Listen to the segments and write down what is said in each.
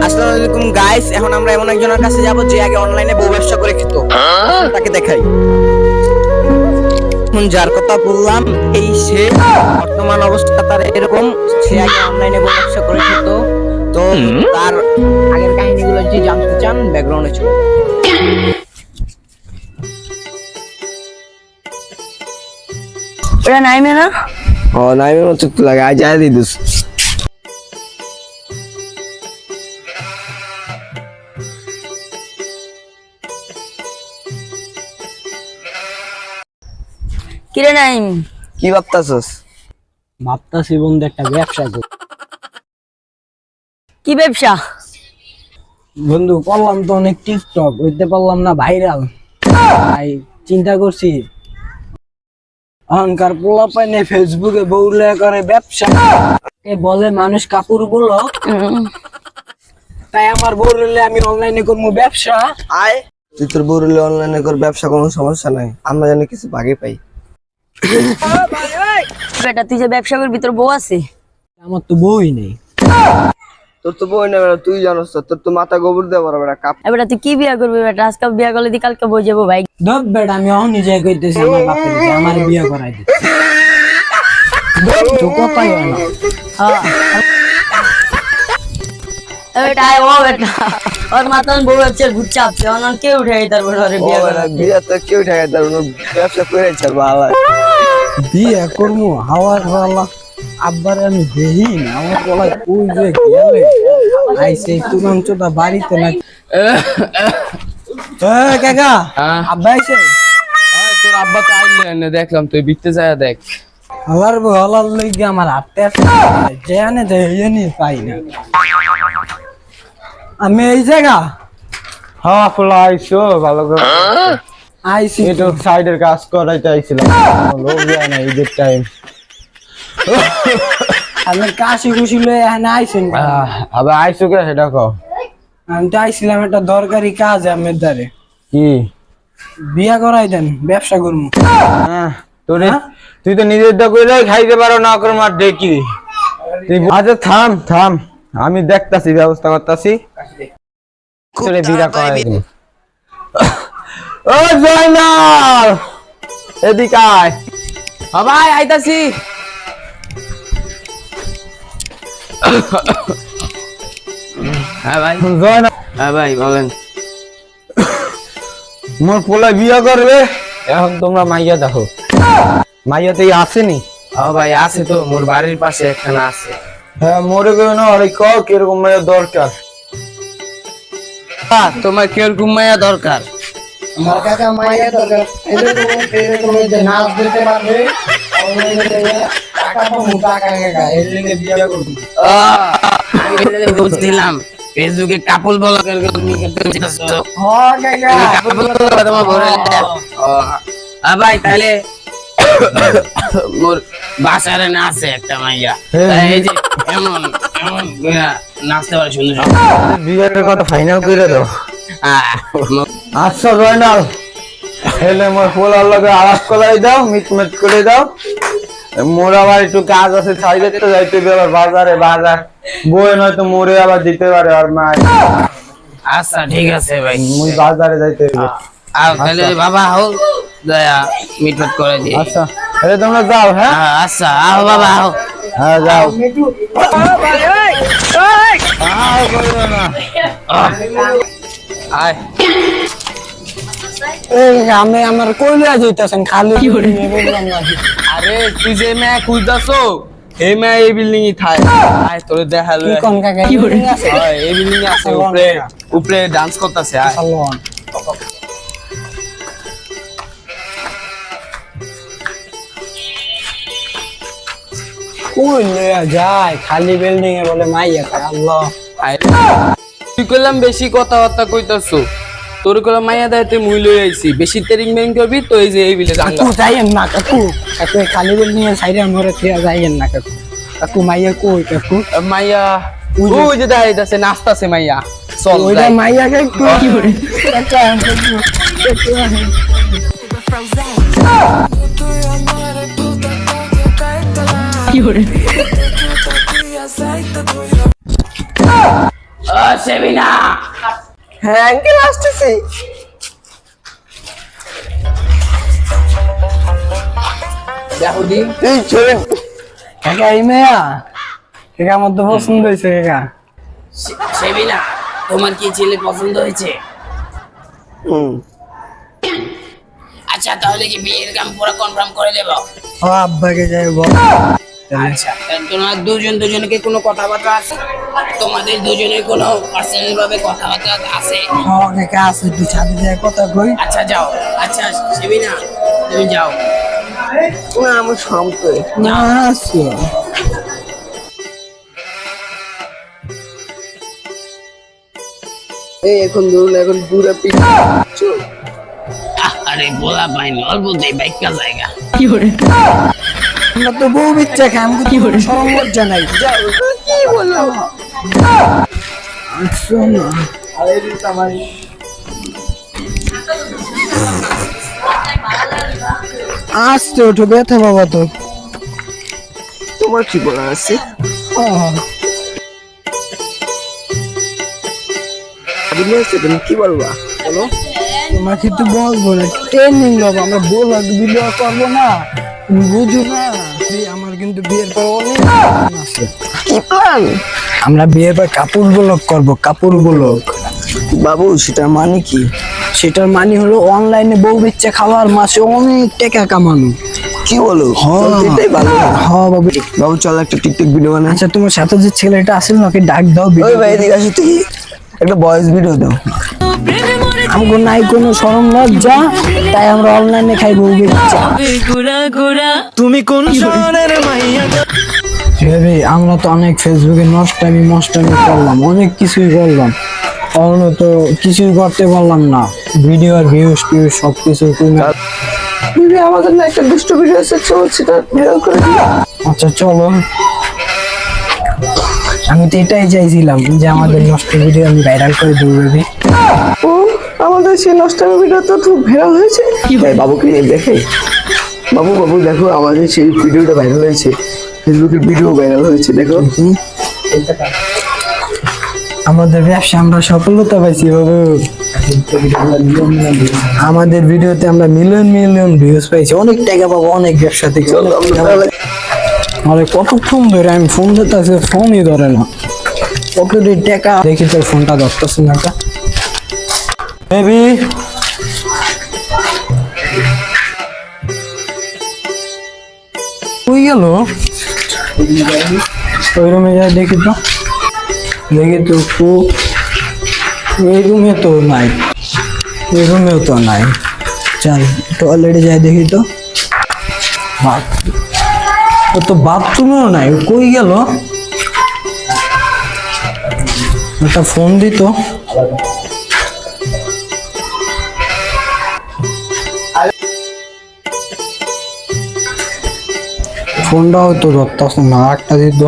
আসসালামু আলাইকুম গাইস, এখন আমরা এমন একজনের কাছে যাব যে আগে অনলাইনে বউ ব্যবসা করে খেত। তাকে দেখাই। এখন যার কথা বললাম এই সে, বর্তমান অবস্থা তার এরকম। সে আগে অনলাইনে বউ ব্যবসা করে খেত। তো তার আগের কাহিনীগুলো যদি জানতে চান, ব্যাকগ্রাউন্ডে চলে ওটা নাইমে না? ও নাইমের মতো লাগে আজ আয় দিদুস। কিরে নাইম, কি ভাবতাছস? ভাবতাছি বন্ধু একটা ব্যবসা করি। কি ব্যবসা? বন্ধু করলাম তো অনেক টিকটক, হইতে পারলাম না ভাইরাল, তাই চিন্তা করছি অহংকার পোলা পাইনে ফেসবুকে বউলে করে ব্যবসা বলে মানুষ কাপড় গুলো, তাই আমার বউলে আমি অনলাইনে করবো ব্যবসা। আয় তুই তোর বউরলে অনলাইনে কর ব্যবসা, কোনো সমস্যা নাই, আমরা জানি কিছু ভাগে পাই। বেটা তুই যে ব্যবসা করবি তোর বউ আছে? আমার তো বউই নেই। তোর তো বই না, তুই জানোস তো, তোর তো মাথা গোবর দেওয়া বড় বেটা কাপ। বেটা তুই কি বিয়া করবি? বেটা আজকে বিয়া করলে দি কালকে বই যাবো ভাই। ধর বেটা আমি অহন নিজে কইতেছি আমার বাপের যে আমার বিয়ে করাই দিতে। তো কথাই হয় না। হ্যাঁ বেটা আয়, ও বেটা ওর মাথায় বউ হচ্ছে ভূত চাপছে, অনন কে উঠে তার বড় বিয়া করে। বিয়া তো কেউ ঠেকায় তার ব্যবসা করে ছাড়বো আলাদা। বিয়ে করবো হাওয়ার হাওয়া আব্বার আমি দেহি না, আমার বলা ওই যে গেলে আইসে তুরন্তটা বাড়িতে না। কাকা আব্বা আইসে? তোর আব্বা তো আইলে দেখলাম, তুই বিকতে যায় দেখ। আমার বলার লইগে আমার হাতে যেখানে জানি পাই না। আমি এই জায়গা হ্যাঁ ফুলা আইসো ভালো করে আইসি একটু সাইডের কাজ করাইতে আইছিলাম, লোক যায় না ঈদের টাইম। আমি কাশি খুশি লয়ে এখানে আইসেন। আবার আইসো কে সেটা কও। আমি তো আইছিলাম একটা দরকারি কাজ আমার দ্বারে। কি বিয়া করাই দেন, ব্যবসা করবো। তোরে তুই তো নিজের দা কইলে খাইতে পারো না, করে মার দেখি তুই। আচ্ছা থাম থাম, আমি দেখতাছি, ব্যবস্থা করতাছি। তোরে বিয়া করাই দিই। ও জয়নাল এদিকে আয়। ভাই আইতাছি। হ্যাঁ ভাই জয়নাল। হ্যাঁ ভাই বলেন। মোর পোলা বিয়া করবে, এখন তোমরা মাইয়া দেখো। মাইয়াতেই আসেনি? হ্যাঁ ভাই আছে তো, মোর বাড়ির পাশে একখানা আছে। হ্যাঁ মোরে কেউ না, আরে কও কিরকম মাইয়া দরকার? তোমার কিরকম মাইয়া দরকার? আমার কাকা মাইয়া দরকার, এরকম যে নাচ দিতে পারবে, টাকা পাবো, টাকা কাকা এর লিগে বিয়া করবো। বুঝছিলাম ফেসবুকে কাপল ব্লগার তুমি করতেছো। হ্যাঁ কাকা কাপল ব্লগার তোমার বড়। ভাই তাহলে মোর বাসারে না আছে একটা মাইয়া, এই যে এমন এমন নাচতে পারে সুন্দর। বিয়ের কথা ফাইনাল করে দাও। আচ্ছা জয়নাল, হেলে মোর পোলার লগে আলাপ করাই দাও, মিটমেট করে দাও। মোর আবার একটু কাজ আছে, সাইডে তো যাইতে হবে আবার বাজারে, বাজার বই নয়তো মোরে আবার দিতে পারে আর মা। আচ্ছা ঠিক আছে ভাই, মুই বাজারে যাইতে হবে। তাহলে বাবা হও দয়া মিটমেট করে দিই। আচ্ছা তাহলে তোমরা যাও। হ্যাঁ আচ্ছা আও বাবা আও। হ্যাঁ যাও। আয় এই আমি আমার কইলা যাইতাছেন খালি আরে তুই যে মেয়ে খুঁজতাছো, এই মেয়ে এই বিল্ডিং ই থাই। আয় তোরে দেখালো। কি কোন কাকা কি করে আছে? এই বিল্ডিং এ আছে, উপরে উপরে ডান্স করতেছে। আয় সালমান কই লয়া যায়, খালি বিল্ডিং এ বলে মাইয়া খায়। আল্লাহ আয় তুই কইলাম বেশি কথাবার্তা কইতাছো, তোর কইলাম মাইয়া দেয় তুই মুই লই আইছি, বেশি তেরিং মেরিং করবি তো এই যে এই বিলে জাঙ্গা। কাকু যাইয়েন না কাকু, কাকু খালি বিল্ডিং এ সাইডে মরে থিয়া যাইয়েন না কাকু। কাকু মাইয়া কই কাকু? মাইয়া ওই যে দাঁড়াইতাছে নাচতাছে মাইয়া। চল ওইটা যাই। মাইয়া কাকু কি করে? কাকা কি করে? ও সেবিনা, হ্যাঁ আঙ্কেল আসতেছি। দেখো দি এই চলেন কাকা, এই মেয়া কাকা আমার তো পছন্দ হয়েছে কাকা। সেবিনা, তোমার কি ছেলে পছন্দ হয়েছে? আচ্ছা, তাহলে কি বিয়ের কাম পুরো কনফার্ম করে দেবো? ও আব্বাকে যাই বল। আচ্ছা, তোমার দুজনকে কোনো কথাবার্তা আছে? তোমাদের দুজনের কোনো পার্সোনাল ভাবে কথাবার্তা আছে? হ্যাঁ কাকা আছে, একটু ছাদে যায় কথা কই। আচ্ছা যাও। আচ্ছা সেবিনা, তুমি যাও। না আমার শান্ত। না আসো। এই এখন ধরুন, এখন পুরো পিছু। আরে বলা পাইনি, অল্পতেই বাইকা জায়গা। আমরা তো বউ বিচ্ছা খাই, আমি কি করি সরম লজ্জা নাই। যাও, কি বলো? আসো না। আসতে ওঠো, ব্যথা বাবা তো। তোমার কি বলার আছে? তুমি কি বলবা বলো? তোমাকে তো বলবো না, ট্রেনিং দেবো, আমরা বলা ভিডিও করবো না, তুমি বুঝো না। আমার কিন্তু বিয়ের পর অনেক plan আছে। কি প্ল্যান? আমরা বিয়ের পর কাপড় ব্লগ করবো, কাপড় ব্লগ। বাবু সেটার মানে কি? সেটার মানে হলো অনলাইনে বউ বিচ্ছা খাওয়ার, মাসে অনেক টাকা কামানো। কি বলো? হ্যাঁ। তো এটাই ভালো। হ্যাঁ বাবু। বাবু চল একটা টিকটক ভিডিও বানাই। আচ্ছা তোমার সাথে যে ছেলেটা আসেন ওকে ডাক দাও, ওই ভাই এদিকে আসো, তুই একটা ভয়েস ভিডিও দাও। আমাকে নাই কোনো শরম লজ্জা, তাই আমরা অনলাইনে খাই বউ বিচ্ছা। তুমি কোন শহরের মাইয়া? ভেবে আমরা তো অনেক ফেসবুকে নষ্টামি করলাম, অনেক কিছুই করলাম, অন্য তো কিছুই করতে পারলাম না। ভিডিও আর ভিউজ টিউজ সব কিছু দিদি আমাদের না একটা দুষ্ট ভিডিও আছে, চল সেটা ভিডিও করে দিই। আচ্ছা চলো। আমি তো এটাই চাইছিলাম যে আমাদের নষ্ট ভিডিও আমি ভাইরাল করে দেবো ভেবে। ও আমাদের সেই নষ্ট ভিডিও তো খুব ভাইরাল হয়েছে। ভাই বাবুকে নিয়ে দেখে। বাবু বাবু দেখো, আমাদের সেই ভিডিওটা ভাইরাল হয়েছে, ফেসবুকের ভিডিও ভাইরাল হয়েছে, দেখো। আমাদের ব্যবসা আমরা সফলতা পাইছি বাবু। আমাদের ভিডিওতে আমরা মিলিয়ন ভিউজ পাইছি, অনেক টাকা পাবো অনেক ব্যবসা থেকে। আরে কতক্ষণ ধরে আমি ফোন ধরতেছি, ফোনই ধরে না। কতটি টাকা দেখি তোর ফোনটা ধরতেছে না। বেবি কই গেল? ওই রুমে যাই দেখি তো, এই রুমে তো নাই, এই রুমেও তো নাই। চল টয়লেটে যাই দেখি তো। ও তো বাথরুমেও নাই, কই গেল? একটা ফোন দিত। ফোনটাও তো ধরতেছে না, একটা দিত।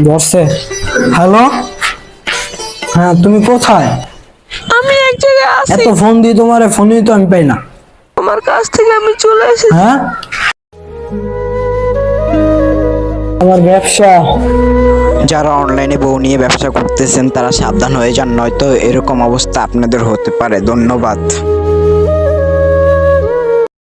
ধরছে। হ্যালো, হ্যাঁ তুমি কোথায়? আমি এক জায়গায় আছি, এত ফোন দিই তোমার, ফোনই তো আমি পাই না। আমার কাছ থেকে আমি চলে এসেছি। হ্যাঁ আমার ব্যবসা। যারা অনলাইনে বউ নিয়ে ব্যবসা করতেছেন তারা সাবধান হয়ে যান, নয়তো এরকম অবস্থা আপনাদের হতে পারে। ধন্যবাদ।